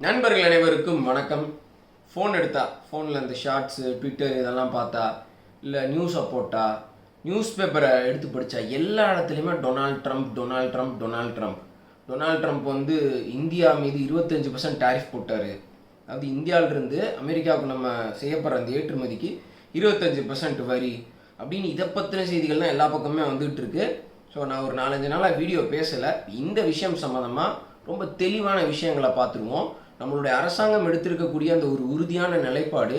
நண்பர்கள் அனைவருக்கும் வணக்கம். ஃபோன் எடுத்தா ஃபோனில் இந்த ஷார்ட்ஸு ட்விட்டர் இதெல்லாம் பார்த்தா இல்லை நியூஸை போட்டால் நியூஸ் பேப்பரை எடுத்து படித்தா எல்லா இடத்துலையுமே டொனால்ட் ட்ரம்ப் வந்து இந்தியா மீது 25% டேரிஃப் போட்டார். அதாவது இந்தியாவிலிருந்து அமெரிக்காவுக்கு நம்ம செய்யப்படுற அந்த ஏற்றுமதிக்கு 25% வரி அப்படின்னு இதை பற்றின செய்திகள் தான் எல்லா பக்கமே வந்துகிட்டு இருக்கு. ஸோ நான் ஒரு 4-5 நாளாக வீடியோ பேசலை. இந்த விஷயம் சம்மந்தமாக ரொம்ப தெளிவான விஷயங்களை பார்த்துருவோம். நம்மளுடைய அரசாங்கம் எடுத்திருக்கக்கூடிய அந்த ஒரு உறுதியான நிலைப்பாடு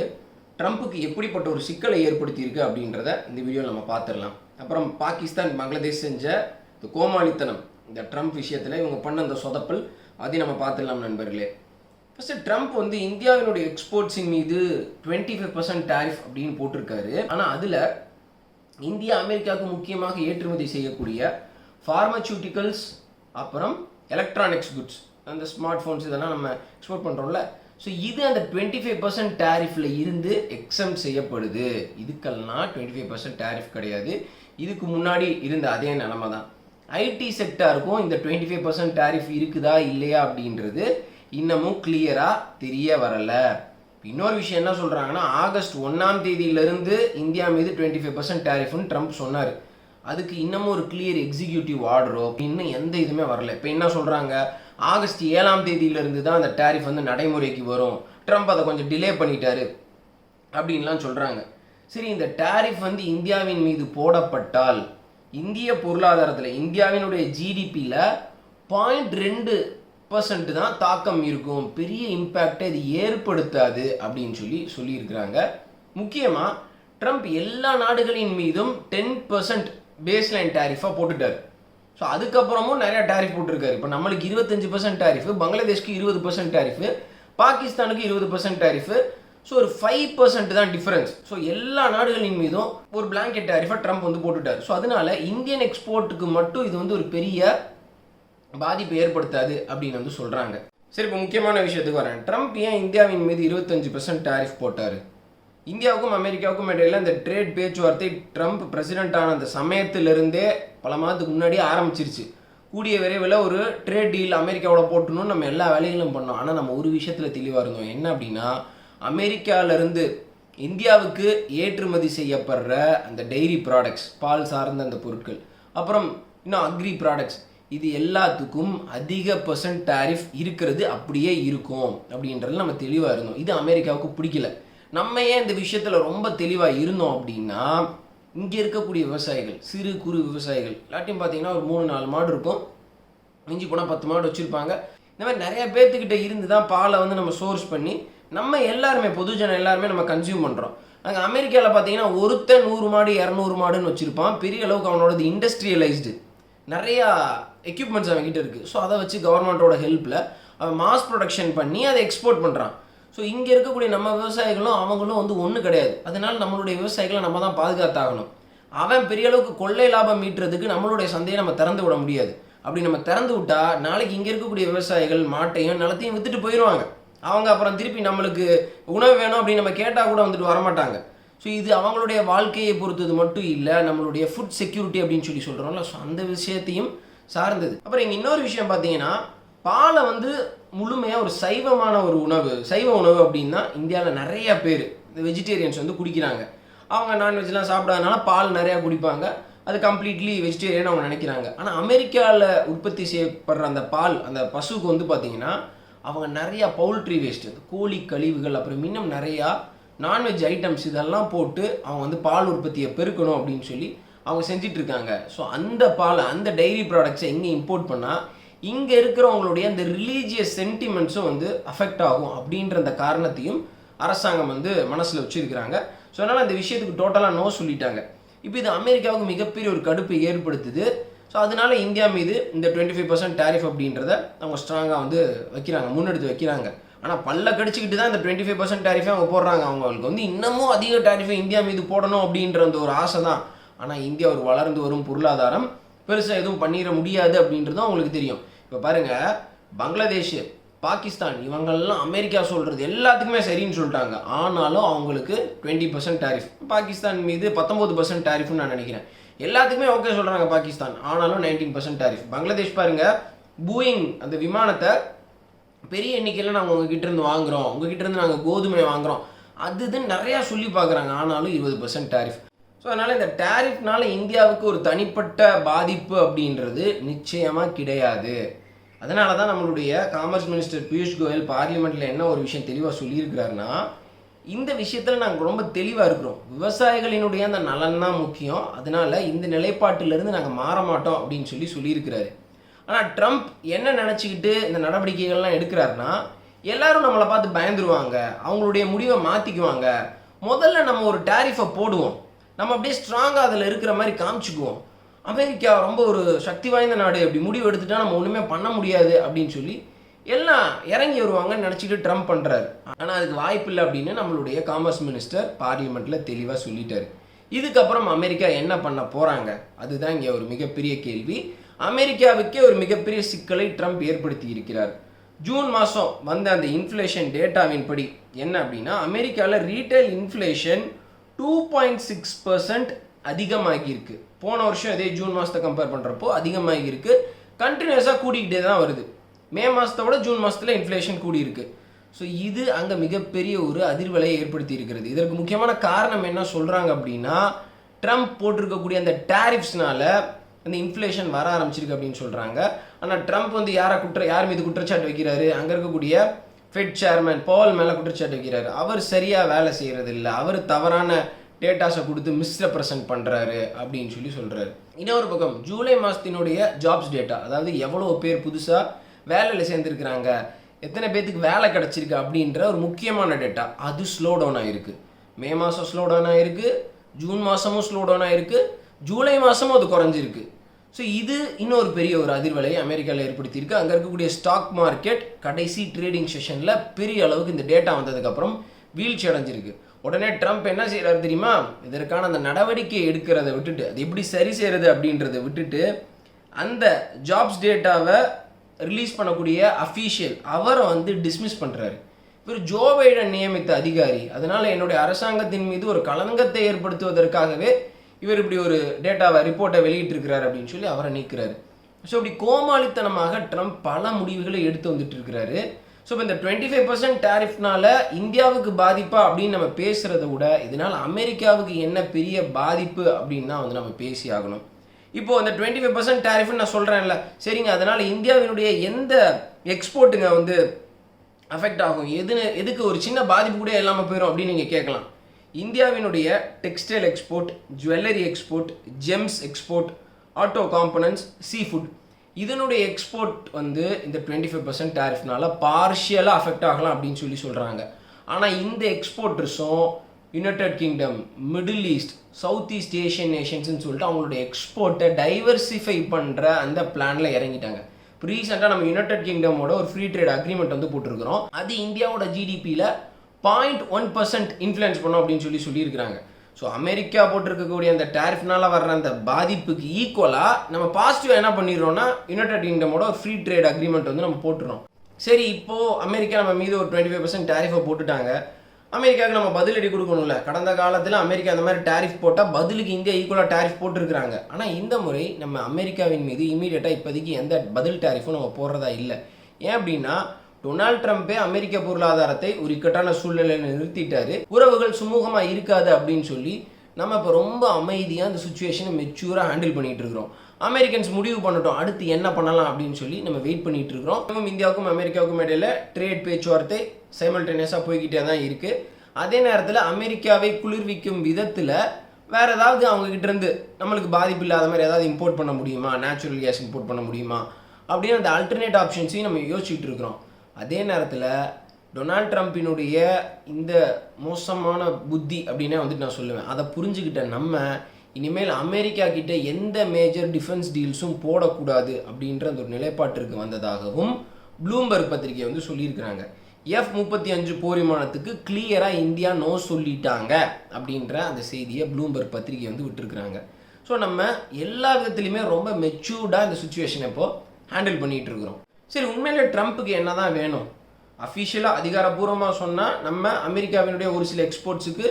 ட்ரம்ப்புக்கு எப்படிப்பட்ட ஒரு சிக்கலை ஏற்படுத்தியிருக்கு அப்படின்றத இந்த வீடியோவில் நம்ம பார்த்துடலாம். அப்புறம் பாகிஸ்தான் பங்களாதேஷ் செஞ்ச இந்த கோமாளித்தனம், இந்த ட்ரம்ப் விஷயத்தில் இவங்க பண்ண அந்த சொதப்பல், அதையும் நம்ம பார்த்துடலாம் நண்பர்களே. ஃபஸ்ட்டு ட்ரம்ப் வந்து இந்தியாவினுடைய எக்ஸ்போர்ட்ஸின் மீது 25% டேரிஃப் அப்படின்னு போட்டிருக்காரு. ஆனால் அதில் இந்தியா அமெரிக்காவுக்கு முக்கியமாக ஏற்றுமதி செய்யக்கூடிய ஃபார்மசூட்டிக்கல்ஸ், அப்புறம் எலக்ட்ரானிக்ஸ் குட்ஸ், அந்த ஸ்மார்ட் ஃபோன்ஸ் இதெல்லாம் நம்ம எக்ஸ்போர்ட் பண்ணுறோம்ல. ஸோ இது அந்த 25% டேரிஃபில் இருந்து எக்ஸம் செய்யப்படுது. இதுக்கெல்லாம் 25% டேரிஃப் கிடையாது. இதுக்கு முன்னாடி இருந்த அதே நிலமை தான். ஐடி செக்டாருக்கும் இந்த 25% டேரிஃப் இருக்குதா இல்லையா அப்படின்றது இன்னமும் கிளியராக தெரிய வரலை. இன்னொரு விஷயம் என்ன சொல்கிறாங்கன்னா, ஆகஸ்ட் 1ஆம் தேதியிலிருந்து இந்தியா மீது 25% டேரிஃப்னு ட்ரம்ப் சொன்னார். அதுக்கு இன்னமும் ஒரு கிளியர் எக்ஸிக்யூட்டிவ் ஆர்டரோ இன்னும் எந்த இதுவுமே வரல. இப்போ என்ன சொல்கிறாங்க, ஆகஸ்ட் 7ஆம் தேதியிலிருந்து தான் அந்த டேரிஃப் வந்து நடைமுறைக்கு வரும், ட்ரம்ப் அதை கொஞ்சம் டிலே பண்ணிட்டாரு அப்படின்லாம் சொல்கிறாங்க. சரி, இந்த டேரிஃப் வந்து இந்தியாவின் மீது போடப்பட்டால் இந்திய பொருளாதாரத்தில் இந்தியாவினுடைய ஜிடிபியில் 0.2% தான் தாக்கம் இருக்கும், பெரிய இம்பேக்டை இது ஏற்படுத்தாது அப்படின்னு சொல்லியிருக்கிறாங்க. முக்கியமாக ட்ரம்ப் எல்லா நாடுகளின் மீதும் 10% பேஸ்லைன் டேரிஃபாக போட்டுட்டார். ஸோ அதுக்கப்புறமும் நிறையா டேரிஃப் போட்டிருக்காரு. இப்போ நம்மளுக்கு 25% டேரிஃபு, பங்களாதேஷ்க்கு 20% டேரிஃபு, பாகிஸ்தானுக்கு 20% டேரிஃபு. ஸோ ஒரு 5% தான் டிஃபரன்ஸ். ஸோ எல்லா நாடுகளின் மீதும் ஒரு பிளாங்கெட் டேரிஃபை ட்ரம்ப் வந்து போட்டுட்டார். ஸோ அதனால இந்தியன் எக்ஸ்போர்ட்டுக்கு மட்டும் இது வந்து ஒரு பெரிய பாதிப்பை ஏற்படுத்தாது அப்படின்னு வந்து சொல்கிறாங்க. சரி, இப்போ முக்கியமான விஷயத்துக்கு வரேன். ட்ரம்ப் ஏன் இந்தியாவின் மீது 25% டேரிஃப் போட்டார்? இந்தியாவுக்கும் அமெரிக்காவுக்கும் இடையில இந்த ட்ரேட் பேச்சுவார்த்தை ட்ரம்ப் பிரசிடென்ட் ஆன அந்த சமயத்திலிருந்தே பல மாதத்துக்கு முன்னாடியே ஆரம்பிச்சிருச்சு. கூடிய விரைவில் ஒரு ட்ரேட் டீல் அமெரிக்காவோட போட்டணும்னு நம்ம எல்லா வேலைகளும் பண்ணோம். ஆனால் நம்ம ஒரு விஷயத்தில் தெளிவாக இருந்தோம். என்ன அப்படின்னா, அமெரிக்காவிலேருந்து இந்தியாவுக்கு ஏற்றுமதி செய்யப்படுற அந்த டெய்ரி ப்ராடக்ட்ஸ், பால் சார்ந்த அந்த பொருட்கள், அப்புறம் இன்னும் அக்ரி ப்ராடக்ட்ஸ், இது எல்லாத்துக்கும் அதிக % டேரிஃப் இருக்கிறது அப்படியே இருக்கும் அப்படின்றது நம்ம தெளிவாக இருந்தோம். இது அமெரிக்காவுக்கு பிடிக்கல. நம்ம ஏன் இந்த விஷயத்தில் ரொம்ப தெளிவாக இருந்தோம் அப்படின்னா, இங்கே இருக்கக்கூடிய விவசாயிகள், சிறு குறு விவசாயிகள் எல்லாத்தையும் பார்த்தீங்கன்னா ஒரு 3-4 மாடு இருக்கும், மிஞ்சி போனால் 10 மாடு வச்சுருப்பாங்க. இந்த மாதிரி நிறைய பேர்த்துக்கிட்ட இருந்து தான் பாலை வந்து நம்ம சோர்ஸ் பண்ணி நம்ம எல்லாருமே பொதுஜனம் எல்லாருமே நம்ம கன்சியூம் பண்ணுறோம். அங்கே அமெரிக்காவில் பார்த்தீங்கன்னா ஒருத்தன் 100 மாடு 200 மாடுன்னு வச்சுருப்பான். பெரிய அளவுக்கு அவனோடது இண்டஸ்ட்ரியலைஸ்டு, நிறையா எக்யூப்மெண்ட்ஸ் அவங்ககிட்ட இருக்குது. ஸோ அதை வச்சு கவர்மெண்ட்டோட ஹெல்ப்பில் அவன் மாஸ் ப்ரொடக்ஷன் பண்ணி அதை எக்ஸ்போர்ட் பண்ணுறான். ஸோ இங்கே இருக்கக்கூடிய நம்ம விவசாயிகளும் அவங்களும் வந்து ஒன்று கிடையாது. அதனால் நம்மளுடைய விவசாயிகளை நம்ம தான் பாதுகாத்தாகணும். அவன் பெரிய அளவுக்கு கொள்ளை லாபம் மீட்டுறதுக்கு நம்மளுடைய சந்தையை நம்ம திறந்து விட முடியாது. அப்படி நம்ம திறந்து விட்டால் நாளைக்கு இங்கே இருக்கக்கூடிய விவசாயிகள் மாட்டையும் நிலத்தையும் விற்றுட்டு போயிடுவாங்க. அவங்க அப்புறம் திருப்பி நம்மளுக்கு உணவு வேணும் அப்படின்னு நம்ம கேட்டால் கூட வந்துட்டு வரமாட்டாங்க. ஸோ இது அவங்களுடைய வாழ்க்கையை பொறுத்தது மட்டும் இல்லை, நம்மளுடைய ஃபுட் செக்யூரிட்டி அப்படின்னு சொல்கிறோம்ல, ஸோ அந்த விஷயத்தையும் சார்ந்தது. அப்புறம் இங்கே இன்னொரு விஷயம் பார்த்தீங்கன்னா, பாலை வந்து முழுமையாக ஒரு சைவமான ஒரு உணவு, சைவ உணவு அப்படின்னா இந்தியாவில் நிறைய பேர் இந்த வெஜிடேரியன்ஸ் வந்து குடிக்கிறாங்க. அவங்க நான்வெஜ்லாம் சாப்பிடாதனால பால் நிறையா குடிப்பாங்க. அது கம்ப்ளீட்லி வெஜிடேரியன் அவங்க நினைக்கிறாங்க. ஆனால் அமெரிக்காவில் உற்பத்தி செய்யப்படுற அந்த பால், அந்த பசுவுக்கு வந்து பார்த்திங்கன்னா அவங்க நிறையா பவுல்ட்ரி வேஸ்ட், கோழி கழிவுகள், அப்புறம் இன்னும் நிறையா நான்வெஜ் ஐட்டம்ஸ் இதெல்லாம் போட்டு அவங்க வந்து பால் உற்பத்தியை பெருக்கணும் அப்படின்னு அவங்க செஞ்சிட்ருக்காங்க. ஸோ அந்த பால், அந்த டைரி ப்ராடக்ட்ஸை இங்கே இம்போர்ட் பண்ணால் இங்கே இருக்கிறவங்களுடைய அந்த ரிலீஜியஸ் சென்டிமெண்ட்ஸும் வந்து அஃபெக்ட் ஆகும் அப்படின்ற அந்த காரணத்தையும் அரசாங்கம் வந்து மனசில் வச்சுருக்கிறாங்க. ஸோ அதனால் அந்த விஷயத்துக்கு டோட்டலாக நோ சொல்லிட்டாங்க. இப்போ இது அமெரிக்காவுக்கு மிகப்பெரிய ஒரு கடுப்பை ஏற்படுத்துது. ஸோ அதனால இந்தியா மீது இந்த 25% டேரிஃப் அப்படின்றத அவங்க ஸ்ட்ராங்காக வந்து வைக்கிறாங்க, முன்னெடுத்து வைக்கிறாங்க. ஆனால் பல்ல கடிச்சிக்கிட்டு தான் இந்த 25% டேரிஃபை அவங்க போடுறாங்க. அவங்களுக்கு வந்து இன்னமும் அதிக டேரிஃபை இந்தியா மீது போடணும் அப்படின்ற அந்த ஒரு ஆசை தான். ஆனால் இந்தியா ஒரு வளர்ந்து வரும் பொருளாதாரம், பெருசாக எதுவும் பண்ணிட முடியாது அப்படின்றதும் அவங்களுக்கு தெரியும். இப்போ பாருங்கள், பங்களாதேஷ், பாகிஸ்தான் இவங்கெல்லாம் அமெரிக்கா சொல்கிறது எல்லாத்துக்குமே சரின்னு சொல்லிட்டாங்க. ஆனாலும் அவங்களுக்கு 20% டேரிஃப், பாகிஸ்தான் மீது 19% டேரிஃப்னு நான் நினைக்கிறேன். எல்லாத்துக்குமே ஓகே சொல்கிறாங்க பாகிஸ்தான், ஆனாலும் 19% டேரிஃப். பங்களாதேஷ் பாருங்கள், பூயிங் அந்த விமானத்தை பெரிய எண்ணிக்கையில் நாங்கள் உங்ககிட்ட இருந்து வாங்குகிறோம், உங்ககிட்ட இருந்து நாங்கள் கோதுமை வாங்குகிறோம், அது இதுன்னு நிறையா சொல்லி பார்க்குறாங்க. ஆனாலும் 20% டேரிஃப். ஸோ அதனால் இந்த டேரிஃப்னால இந்தியாவுக்கு ஒரு தனிப்பட்ட பாதிப்பு அப்படின்றது நிச்சயமாக கிடையாது. அதனால தான் நம்மளுடைய காமர்ஸ் மினிஸ்டர் பியூஷ் கோயல் பார்லிமெண்ட்டில் என்ன ஒரு விஷயம் தெளிவாக சொல்லியிருக்கிறாருன்னா, இந்த விஷயத்தில் நாங்கள் ரொம்ப தெளிவாக இருக்கிறோம், விவசாயிகளினுடைய அந்த நலன் தான் முக்கியம், அதனால் இந்த நிலைப்பாட்டிலிருந்து நாங்கள் மாற மாட்டோம் அப்படின்னு சொல்லியிருக்கிறாரு. ஆனால் ட்ரம்ப் என்ன நினச்சிக்கிட்டு இந்த நடவடிக்கைகள்லாம் எடுக்கிறாருன்னா, எல்லாரும் நம்மளை பார்த்து பயந்துருவாங்க, அவங்களுடைய முடிவை மாற்றிக்குவாங்க, முதல்ல நம்ம ஒரு டேரிஃபை போடுவோம், நம்ம அப்படியே ஸ்ட்ராங்காக அதில் இருக்கிற மாதிரி காமிச்சிக்குவோம், அமெரிக்கா ரொம்ப ஒரு சக்தி வாய்ந்த நாடு, அப்படி முடிவு எடுத்துட்டா நம்ம ஒன்றுமே பண்ண முடியாது அப்படின்னு சொல்லி எல்லாம் இறங்கி வருவாங்கன்னு நினச்சிக்கிட்டு ட்ரம்ப் பண்ணுறாரு. ஆனால் அதுக்கு வாய்ப்பு இல்லை அப்படின்னு நம்மளுடைய காமர்ஸ் மினிஸ்டர் பார்லிமெண்ட்டில் தெளிவாக சொல்லிட்டாரு. இதுக்கப்புறம் அமெரிக்கா என்ன பண்ண போகிறாங்க, அதுதான் இங்கே ஒரு மிகப்பெரிய கேள்வி. அமெரிக்காவுக்கே ஒரு மிகப்பெரிய சிக்கலை ட்ரம்ப் ஏற்படுத்தி இருக்கிறார். ஜூன் மாதம் வந்த அந்த இன்ஃப்ளேஷன் டேட்டாவின் படி என்ன அப்படின்னா, அமெரிக்காவில் ரீட்டைல் இன்ஃப்ளேஷன் 2.6% அதிகமாகியிருக்கு. போன வருஷம் இதே ஜூன் மாதத்தை கம்பேர் பண்ணுறப்போ அதிகமாகியிருக்கு. கண்டினியூஸாக கூடிக்கிட்டே தான் வருது. மே மாதத்தை விட ஜூன் மாதத்தில் இன்ஃப்ளேஷன் கூடியிருக்கு. ஸோ இது அங்கே மிகப்பெரிய ஒரு அதிர்வலையை ஏற்படுத்தி இருக்கிறது. இதற்கு முக்கியமான காரணம் என்ன சொல்கிறாங்க அப்படின்னா, ட்ரம்ப் போட்டிருக்கக்கூடிய அந்த டேரிஃப்ஸ்னால அந்த இன்ஃப்ளேஷன் வர ஆரம்பிச்சிருக்கு அப்படின்னு சொல்கிறாங்க. ஆனால் ட்ரம்ப் வந்து யார் மீது குற்றச்சாட்டு வைக்கிறாரு, அங்கே இருக்கக்கூடிய ஃபெட் சேர்மன் பவுல் மேலே குற்றச்சாட்டு வைக்கிறாரு. அவர் சரியாக வேலை செய்கிறது இல்லை, அவர் தவறான டேட்டாஸை கொடுத்து மிஸ்ரெப்ரசன்ட் பண்ணுறாரு அப்படின்னு சொல்கிறாரு. இன்னொரு பக்கம் ஜூலை மாதத்தினுடைய ஜாப்ஸ் டேட்டா, அதாவது எவ்வளோ பேர் புதுசாக வேலையில் சேர்ந்துருக்கிறாங்க, எத்தனை பேர்த்துக்கு வேலை கிடச்சிருக்கு அப்படின்ற ஒரு முக்கியமான டேட்டா, அது ஸ்லோ டவுன் ஆகிருக்கு. மே மாதம் ஸ்லோ டவுன் ஆகிருக்கு, ஜூன் மாதமும் ஸ்லோ டவுன் ஆகிருக்கு, ஜூலை மாதமும் அது குறைஞ்சிருக்கு. ஸோ இது இன்னொரு பெரிய ஒரு அதிர்வலையை அமெரிக்காவில் ஏற்படுத்தியிருக்கு. அங்கே இருக்கக்கூடிய ஸ்டாக் மார்க்கெட் கடைசி ட்ரேடிங் செஷனில் பெரிய அளவுக்கு இந்த டேட்டா வந்ததுக்கப்புறம் வீழ்ச்சி அடைஞ்சிருக்கு. உடனே ட்ரம்ப் என்ன செய்கிறாரு தெரியுமா, இதற்கான அந்த நடவடிக்கையை எடுக்கிறத விட்டுட்டு, அது எப்படி சரி செய்கிறது அப்படின்றத விட்டுட்டு, அந்த ஜாப்ஸ் டேட்டாவை ரிலீஸ் பண்ணக்கூடிய அஃபீஷியல் அவரை வந்து டிஸ்மிஸ் பண்ணுறாரு. இவர் ஜோ பைடன் நியமித்த அதிகாரி, அதனால் என்னுடைய அரசாங்கத்தின் மீது ஒரு களங்கத்தை ஏற்படுத்துவதற்காகவே இவர் இப்படி ஒரு டேட்டாவை ரிப்போர்ட்டை வெளியிட்டிருக்கிறார் அப்படின்னு சொல்லி அவரை நீக்கிறாரு. ஸோ இப்படி கோமாளித்தனமாக ட்ரம்ப் பல முடிவுகளை எடுத்து வந்துட்டு இருக்கிறாரு. ஸோ இப்போ இந்த 25% டேரிஃப்னால இந்தியாவுக்கு பாதிப்பா அப்படின்னு நம்ம பேசுகிறத விட, இதனால் அமெரிக்காவுக்கு என்ன பெரிய பாதிப்பு அப்படின்னு தான் வந்து நம்ம பேசி ஆகணும். இப்போது அந்த 25% டேரிஃப்னு நான் சொல்கிறேன்ல, சரிங்க, அதனால் இந்தியாவினுடைய எந்த எக்ஸ்போர்ட்டுங்க வந்து அஃபெக்ட் ஆகும், எதுக்கு ஒரு சின்ன பாதிப்பு கூட இல்லாமல் போயிடும் அப்படின்னு நீங்கள் கேட்கலாம். இந்தியாவினுடைய textile export, jewellery export, gems export, auto components, sea food, இதனுடைய எக்ஸ்போர்ட் வந்து இந்த 25% டேரிஃப்னால பார்ஷியலாக அஃபெக்ட் ஆகலாம் அப்படின்னு சொல்கிறாங்க. ஆனால் இந்த எக்ஸ்போர்ட்டர்ஸும் United Kingdom, Middle East, South East Asian நேஷன்ஸ்னு சொல்லிட்டு அவங்களுடைய எக்ஸ்போர்ட்டை டைவர்சிஃபை பண்ணுற அந்த பிளானில் இறங்கிட்டாங்க. இப்போ ரீசெண்டாக நம்ம யுனைடெட் கிங்டமோட ஒரு ஃப்ரீ ட்ரேட் அக்ரிமெண்ட் வந்து போட்டிருக்கிறோம். அது இந்தியாவோட ஜிடிபியில் 0.1% இன்ஃப்ளூயன்ஸ் பண்ணும் அப்படின்னு சொல்லியிருக்கிறாங்க. ஸோ அமெரிக்கா போட்டிருக்கக்கூடிய அந்த டேரிஃப்னால வர்ற அந்த பாதிப்புக்கு ஈக்குவலாக நம்ம பாசிட்டிவாக என்ன பண்ணிடுறோம்னா, யுனைடெட் கிங்டமோட ஒரு ஃப்ரீ ட்ரேட் அக்ரிமெண்ட் வந்து நம்ம போட்டுறோம். சரி, இப்போது அமெரிக்கா நம்ம மீது ஒரு 25% டேரிஃபை போட்டுட்டாங்க, அமெரிக்காவுக்கு நம்ம பதிலடி கொடுக்கணும்ல. கடந்த காலத்தில் அமெரிக்கா அந்த மாதிரி டேரிஃப் போட்டால் பதிலுக்கு இந்தியா ஈக்குவலாக டேரிஃப் போட்டிருக்கிறாங்க. ஆனால் இந்த முறை நம்ம அமெரிக்காவின் மீது இமீடியட்டாக இப்போதைக்கு எந்த பதில் டேரிஃபும் நம்ம போடுறதா இல்லை. ஏன் அப்படின்னா, டொனால்ட் ட்ரம்ப்பே அமெரிக்க பொருளாதாரத்தை ஒரு இக்கட்டான சூழ்நிலையில் நிறுத்திட்டாரு, உறவுகள் சுமூகமாக இருக்காது அப்படின்னு சொல்லி நம்ம இப்போ ரொம்ப அமைதியாக அந்த சுச்சுவேஷனை மெச்சூராக ஹேண்டில் பண்ணிகிட்டு இருக்கிறோம். அமெரிக்கன்ஸ் முடிவு பண்ணட்டும் அடுத்து என்ன பண்ணலாம் அப்படின்னு சொல்லி நம்ம வெயிட் பண்ணிகிட்டு இருக்கிறோம். இந்தியாவுக்கும் அமெரிக்காவுக்கும் இடையில் ட்ரேட் பேச்சுவார்த்தை சைமல்டேனியஸாக போய்கிட்டே தான் இருக்குது. அதே நேரத்தில் அமெரிக்காவை குளிர்விக்கும் விதத்தில் வேறு ஏதாவது அவங்ககிட்ட இருந்து நம்மளுக்கு பாதிப்பு இல்லாத மாதிரி ஏதாவது இம்போர்ட் பண்ண முடியுமா, நேச்சுரல் கேஸ் இம்போர்ட் பண்ண முடியுமா அப்படின்னு அந்த ஆல்டர்னேட் ஆப்ஷன்ஸையும் நம்ம யோசிச்சுட்டு இருக்கிறோம். அதே நேரத்தில் டொனால்ட் ட்ரம்ப்பினுடைய இந்த மோசமான புத்தி அப்படின்னே வந்துட்டு நான் சொல்லுவேன், அதை புரிஞ்சுக்கிட்ட நம்ம இனிமேல் அமெரிக்கா கிட்ட எந்த மேஜர் டிஃபென்ஸ் டீல்ஸும் போடக்கூடாது அப்படின்ற அந்த ஒரு நிலைப்பாட்டிற்கு வந்ததாகவும் ப்ளூம்பர்க் பத்திரிகை வந்து சொல்லியிருக்கிறாங்க. F-35 போர் விமானத்துக்கு கிளியராக இந்தியா நோ சொல்லிட்டாங்க அப்படின்ற அந்த செய்தியை ப்ளூம்பர்க் பத்திரிகை வந்து விட்டுருக்குறாங்க. ஸோ நம்ம எல்லா விதத்துலையுமே ரொம்ப மெச்சூர்டாக இந்த சுச்சுவேஷனை இப்போது ஹேண்டில் பண்ணிகிட்டு இருக்கிறோம். சரி, உண்மையிலே ட்ரம்ப்புக்கு என்ன தான் வேணும்? அஃபிஷியலாக அதிகாரப்பூர்வமாக சொன்னால் நம்ம அமெரிக்காவினுடைய ஒரு சில எக்ஸ்போர்ட்ஸுக்கு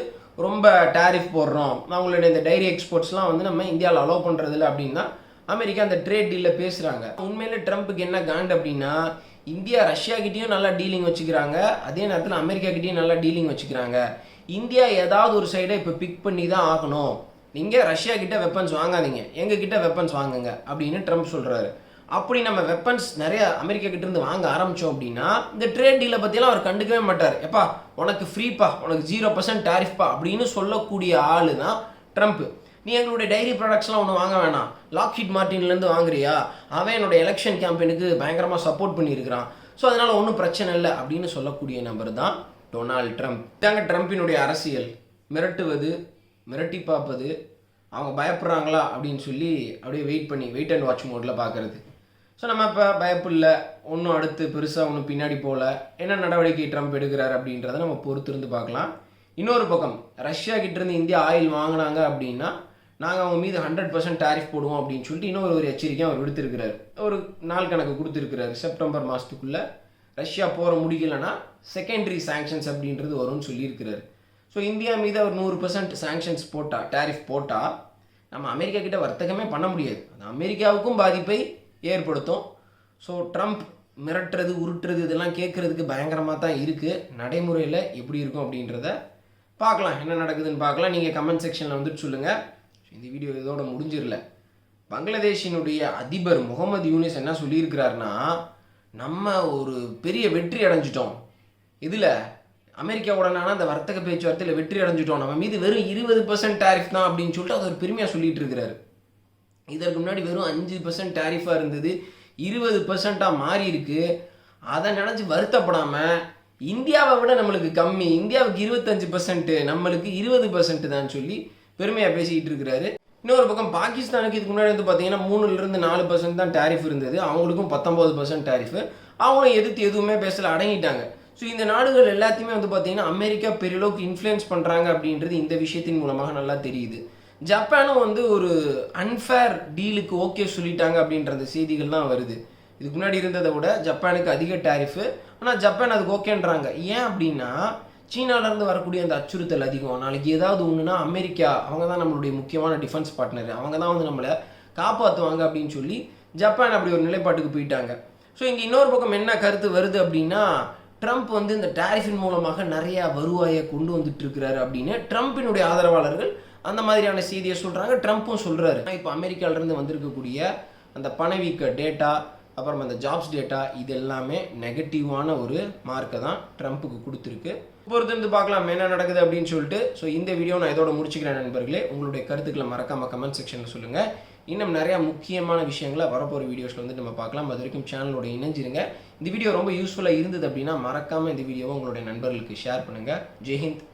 ரொம்ப டேரிஃப் போடுறோம், அவங்களுடைய இந்த டைரி எக்ஸ்போர்ட்ஸ்லாம் வந்து நம்ம இந்தியாவில் அலோவ் பண்ணுறதில்ல அப்படின்னா அமெரிக்கா அந்த ட்ரேட் டீலில் பேசுகிறாங்க. உண்மையிலே ட்ரம்ப்புக்கு என்ன காண்ட் அப்படின்னா, இந்தியா ரஷ்யா கிட்டேயும் நல்லா டீலிங் வச்சுக்கிறாங்க, அதே நேரத்தில் அமெரிக்கா கிட்டேயும் நல்லா டீலிங் வச்சுக்கிறாங்க. இந்தியா ஏதாவது ஒரு சைடை இப்போ பிக் பண்ணி தான் ஆகணும். நீங்கள் ரஷ்யா கிட்ட வெப்பன்ஸ் வாங்காதீங்க, எங்ககிட்ட வெப்பன்ஸ் வாங்குங்க அப்படின்னு ட்ரம்ப் சொல்கிறாரு. அப்படி நம்ம வெப்பன்ஸ் நிறைய அமெரிக்கா கிட்ட இருந்து வாங்க ஆரம்பித்தோம் அப்படின்னா இந்த ட்ரேட் டீலை பற்றியெல்லாம் அவர் கண்டுக்கவே மாட்டார். எப்பா உனக்கு ஃப்ரீப்பா, உனக்கு 0% டேரிஃப்பா அப்படின்னு சொல்லக்கூடிய ஆள் தான் ட்ரம்ப். நீ எங்களுடைய டைரி ப்ராடக்ட்ஸ்லாம் ஒன்றும் வாங்க வேணாம், லாக்ஹீட் மார்ட்டின்லேருந்து வாங்குறியா, அவன் என்னோட எலெக்ஷன் கேம்பெயினுக்கு பயங்கரமாக சப்போர்ட் பண்ணியிருக்கிறான், ஸோ அதனால் ஒன்றும் பிரச்சனை இல்லை அப்படின்னு சொல்லக்கூடிய நபர் தான் டொனால்ட் ட்ரம்ப். இதாங்க ட்ரம்ப்பினுடைய அரசியல். மிரட்டுவது, மிரட்டி பார்ப்பது, அவங்க பயப்படுறாங்களா அப்படின்னு சொல்லி அப்படியே வெயிட் அண்ட் வாட்ச் மோடில் பார்க்குறது. ஸோ நம்ம இப்போ பயப்பில்ல, ஒன்றும் அடுத்து பெருசாக ஒன்றும் பின்னாடி போகல, என்ன நடவடிக்கை ட்ரம்ப் எடுக்கிறார் அப்படின்றத நம்ம பொறுத்திருந்து பார்க்கலாம். இன்னொரு பக்கம் ரஷ்யா கிட்டேருந்து இந்தியா ஆயில் வாங்கினாங்க அப்படின்னா நாங்கள் அவங்க மீது 100% டேரிஃப் போடுவோம் அப்படின்னு சொல்லிட்டு இன்னொரு ஒரு எச்சரிக்கை அவர் விடுத்திருக்கிறார். ஒரு நாள் கணக்கு கொடுத்துருக்கிறாரு. செப்டம்பர் மாதத்துக்குள்ளே ரஷ்யா போகிற முடியலைன்னா செகண்டரி சாங்ஷன்ஸ் அப்படின்றது வரும்னு சொல்லியிருக்கிறாரு. ஸோ இந்தியா மீது அவர் 100% சாங்ஷன்ஸ் போட்டால், டேரிஃப் போட்டால் நம்ம அமெரிக்கா கிட்ட வர்த்தகமே பண்ண முடியாது. அது அமெரிக்காவுக்கும் பாதிப்பை ஏற்படுத்தும். ஸோ ட்ரம்ப் மிரட்டுறது, உருட்டுறது இதெல்லாம் கேட்குறதுக்கு பயங்கரமாக தான் இருக்குது. நடைமுறையில் எப்படி இருக்கும் அப்படின்றத பார்க்கலாம், என்ன நடக்குதுன்னு பார்க்கலாம். நீங்கள் கமெண்ட் செக்ஷனில் வந்துட்டு சொல்லுங்கள். இந்த வீடியோ இதோட முடிஞ்சிடல. பங்களாதேஷினுடைய அதிபர் முகமது யூனிஸ் என்ன சொல்லியிருக்கிறாருன்னா, நம்ம ஒரு பெரிய வெற்றி அடைஞ்சிட்டோம், இதில் அமெரிக்காவுடனான அந்த வர்த்தக பேச்சுவார்த்தையில் வெற்றி அடைஞ்சிட்டோம், நம்ம மீது வெறும் 20% டேரிஃப் தான் அப்படின்னு சொல்லிட்டு அது ஒரு பெருமையாக சொல்லிட்டு இருக்கிறாரு. இதற்கு முன்னாடி வெறும் 5% டேரிஃபாக இருந்தது, 20% மாறி இருக்கு. அதை நினச்சி வருத்தப்படாமல் இந்தியாவை விட நம்மளுக்கு கம்மி, இந்தியாவுக்கு 25%, நம்மளுக்கு 20% தான் சொல்லி பெருமையாக பேசிக்கிட்டு இருக்கிறாரு. இன்னொரு பக்கம் பாகிஸ்தானுக்கு இதுக்கு முன்னாடி வந்து பார்த்தீங்கன்னா 3-4% தான் டேரிஃப் இருந்தது, அவங்களுக்கும் 19% டேரிஃபு. அவங்களும் எதிர்த்து எதுவுமே பேசல, அடங்கிட்டாங்க. ஸோ இந்த நாடுகள் எல்லாத்தையுமே வந்து பார்த்தீங்கன்னா அமெரிக்கா பெரியளவுக்கு இன்ஃப்ளூயன்ஸ் பண்ணுறாங்க அப்படின்றது இந்த விஷயத்தின் மூலமாக நல்லா தெரியுது. ஜப்பானும் வந்து ஒரு அன்ஃபேர் டீலுக்கு ஓகே சொல்லிட்டாங்க அப்படின்ற அந்த செய்திகள் தான் வருது. இதுக்கு முன்னாடி இருந்ததை விட ஜப்பானுக்கு அதிக டேரிஃபு, ஆனால் ஜப்பான் அதுக்கு ஓகேன்றாங்க. ஏன் அப்படின்னா சீனாவிலேருந்து வரக்கூடிய அந்த அச்சுறுத்தல் அதிகம். நாளைக்கு ஏதாவது ஒன்றுனா அமெரிக்கா, அவங்க தான் நம்மளுடைய முக்கியமான டிஃபென்ஸ் பார்ட்னர், அவங்க தான் வந்து நம்மளை காப்பாற்றுவாங்க அப்படின்னு சொல்லி ஜப்பான் அப்படி ஒரு நிலைப்பாட்டுக்கு போயிட்டாங்க. ஸோ இங்கே இன்னொரு பக்கம் என்ன கருத்து வருது அப்படின்னா, ட்ரம்ப் வந்து இந்த டேரிஃபின் மூலமாக நிறையா வருவாயை கொண்டு வந்துட்டு இருக்கிறாரு அப்படின்னு ட்ரம்ப்பினுடைய ஆதரவாளர்கள் அந்த மாதிரியான செய்தியை சொல்கிறாங்க. ட்ரம்ப்பும் சொல்கிறாரு. இப்போ அமெரிக்காவிலேருந்து வந்திருக்கக்கூடிய அந்த பணவீக்க டேட்டா, அப்புறம் அந்த ஜாப்ஸ் டேட்டா, இது எல்லாமே நெகட்டிவான ஒரு மார்க்கை தான் ட்ரம்ப்புக்கு கொடுத்துருக்கு. பொறுத்திருந்து பார்க்கலாம் என்ன நடக்குது அப்படின்னு சொல்லிட்டு. ஸோ இந்த வீடியோ நான் இதோட முடிச்சுக்கிறேன் நண்பர்களே. உங்களுடைய கருத்துக்களை மறக்காமல் கமெண்ட் செக்ஷனில் சொல்லுங்கள். இன்னும் நிறையா முக்கியமான விஷயங்களை வரப்போகிற வீடியோஸில் வந்து நம்ம பார்க்கலாம். அது வரைக்கும் சேனலோட இணைஞ்சிருங்க. இந்த வீடியோ ரொம்ப யூஸ்ஃபுல்லாக இருந்தது அப்படின்னா மறக்காமல் இந்த வீடியோவை உங்களுடைய நண்பர்களுக்கு ஷேர் பண்ணுங்கள். ஜெய்ஹிந்த்.